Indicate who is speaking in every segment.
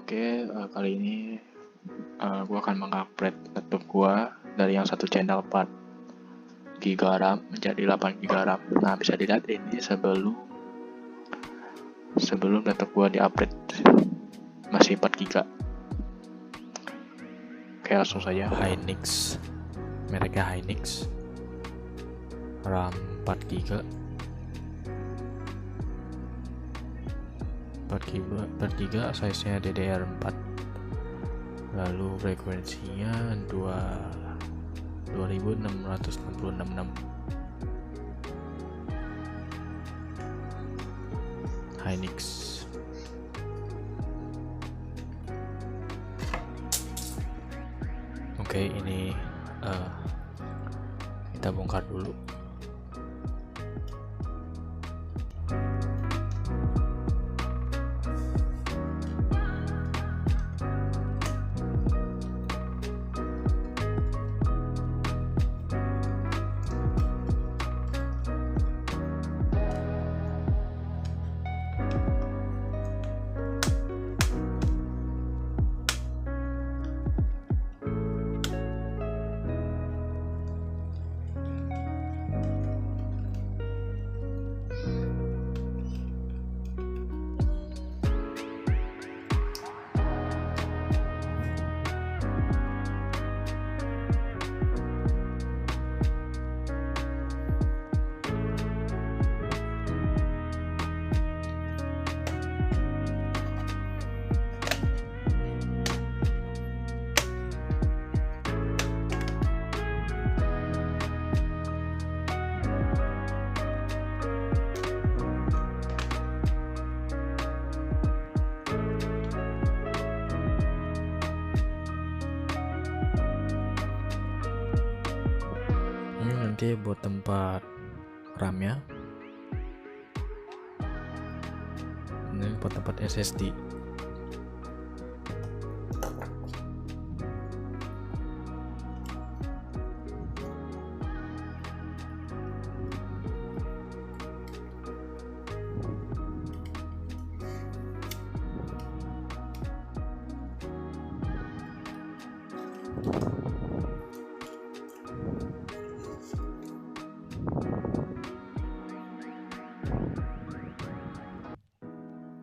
Speaker 1: Kali ini gue akan mengupgrade laptop gue dari yang satu channel 4 GB RAM menjadi 8 GB RAM. Nah, bisa dilihat ini sebelum laptop gue di-upgrade masih 4 GB. Oke, langsung saja.
Speaker 2: Hynix, mereknya Hynix, RAM 4 GB, 4 GB, size-nya DDR4, lalu frekuensinya 2666. Hynix. Oke, ini kita bongkar dulu. Nanti buat tempat RAM-nya, ini buat tempat SSD.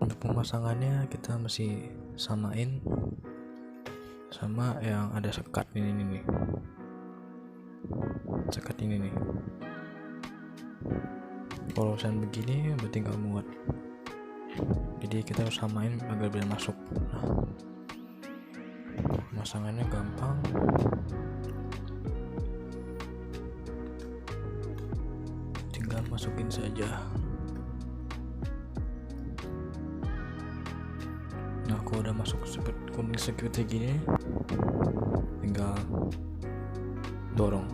Speaker 2: Untuk pemasangannya kita masih samain sama yang ada sekat ini nih. Sekat ini nih. Kalau misalnya begini berarti nggak muat. Jadi kita harus samain agar biar masuk. Nah, pemasangannya gampang. Tinggal masukin saja. Nah, kalau udah masuk kuning seperti gini, tinggal dorong.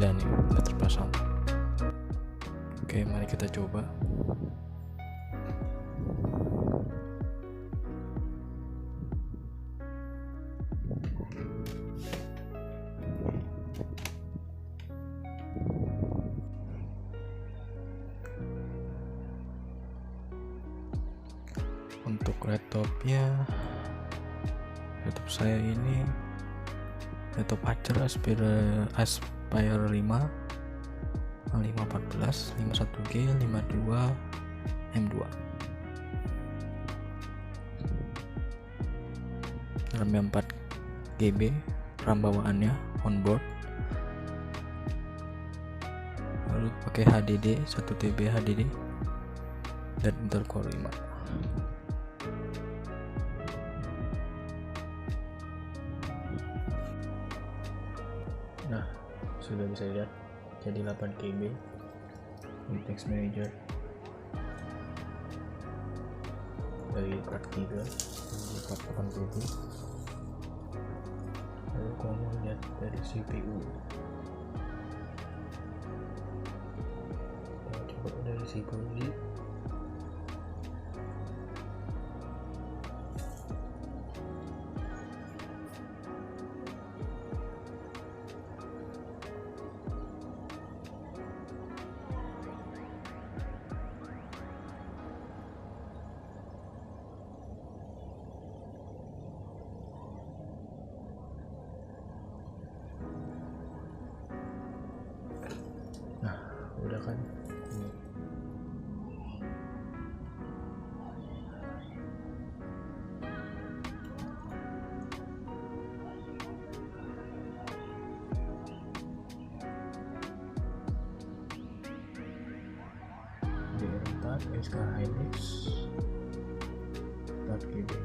Speaker 2: Dan nih udah terpasang. Oke, mari kita coba. Untuk laptopnya, laptop saya ini laptop Acer Aspire 5 514 51G 52 M2. RAM 4 GB, RAM bawaannya onboard, lalu pakai HDD 1 TB HDD dan Intel Core 5. Nah, sudah bisa lihat jadi 8 KB Text Manager dari plat giga, di plat 80. Lalu kalau mau lihat dari CPU, kita coba dari CPU. Nah, udah kan. D4 SK Hynix 4 GB